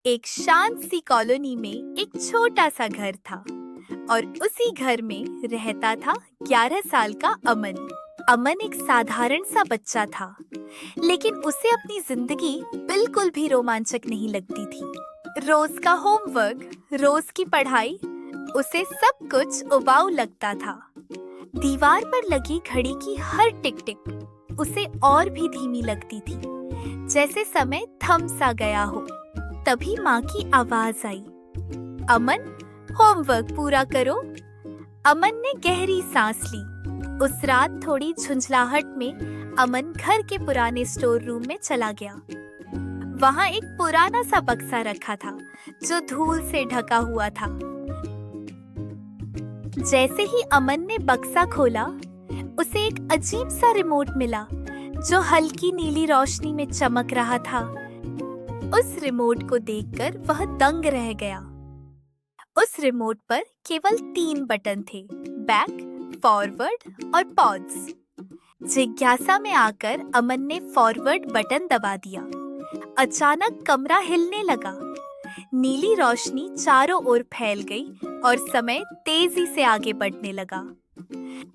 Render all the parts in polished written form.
एक शांत सी कॉलोनी में एक छोटा सा घर था और उसी घर में रहता था 11 साल का अमन। अमन एक साधारण सा बच्चा था, लेकिन उसे अपनी जिंदगी बिल्कुल भी रोमांचक नहीं लगती थी। रोज का होमवर्क, रोज की पढ़ाई, उसे सब कुछ उबाऊ लगता था। दीवार पर लगी घड़ी की हर टिक टिक उसे और भी धीमी लगती थी, जैसे समय थम सा गया हो। तभी माँ की आवाज आई, अमन, होमवर्क पूरा करो। अमन ने गहरी सांस ली। उस रात थोड़ी झुंझलाहट में अमन घर के पुराने स्टोर रूम में चला गया। वहाँ एक पुराना सा बक्सा रखा था जो धूल से ढका हुआ था। जैसे ही अमन ने बक्सा खोला, उसे एक अजीब सा रिमोट मिला जो हल्की नीली रोशनी में चमक रहा था। उस रिमोट को देखकर वह दंग रह गया। उस रिमोट पर केवल 3 बटन थे, बैक, फॉरवर्ड और पॉज। जिज्ञासा में आकर अमन ने फॉरवर्ड बटन दबा दिया। अचानक कमरा हिलने लगा। नीली रोशनी चारों ओर फैल गई और समय तेजी से आगे बढ़ने लगा।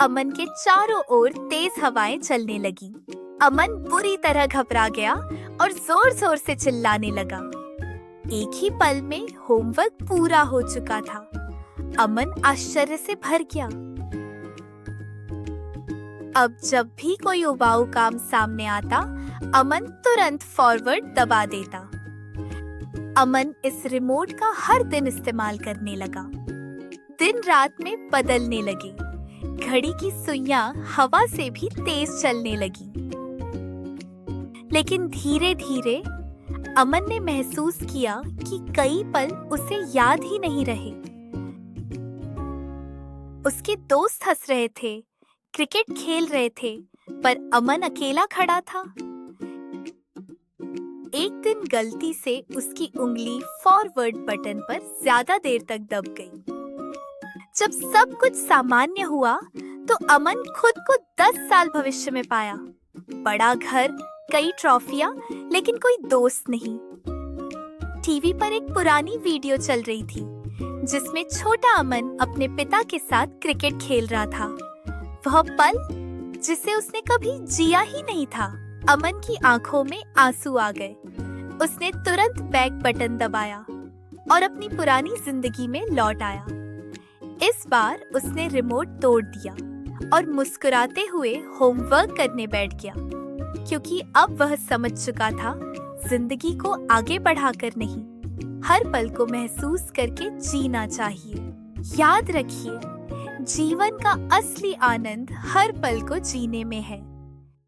अमन के चारों ओर तेज हवाएं चलने लगी। अमन बुरी तरह घबरा गया और जोर जोर से चिल्लाने लगा। एक ही पल में होमवर्क पूरा हो चुका था। अमन आश्चर्य से भर गया। अब जब भी कोई उबाऊ काम सामने आता, अमन तुरंत फॉरवर्ड दबा देता। अमन इस रिमोट का हर दिन इस्तेमाल करने लगा। दिन रात में बदलने लगे। घड़ी की सुइयां हवा से भी तेज चलने लगी। लेकिन धीरे धीरे अमन ने महसूस किया कि कई पल उसे याद ही नहीं रहे। उसके दोस्त हंस रहे थे, क्रिकेट खेल रहे थे, पर अमन अकेला खड़ा था। एक दिन गलती से उसकी उंगली फॉरवर्ड बटन पर ज्यादा देर तक दब गई। जब सब कुछ सामान्य हुआ, तो अमन खुद को 10 साल भविष्य में पाया। बड़ा घर, कई ट्रॉफियां, लेकिन कोई दोस्त नहीं। टीवी पर एक पुरानी वीडियो चल रही थी, जिसमें छोटा अमन अपने पिता के साथ क्रिकेट खेल रहा था। वह पल जिसे उसने कभी जिया ही नहीं था। अमन की आंखों में आंसू आ गए। उसने तुरंत बैक बटन दबाया और अपनी पुरानी जिंदगी में लौट आया। इस बार उसने रिमोट तोड़ दिया और मुस्कुराते हुए होमवर्क करने बैठ गया, क्योंकि अब वह समझ चुका था, जिंदगी को आगे बढ़ाकर नहीं, हर पल को महसूस करके जीना चाहिए। याद रखिए, जीवन का असली आनंद हर पल को जीने में है।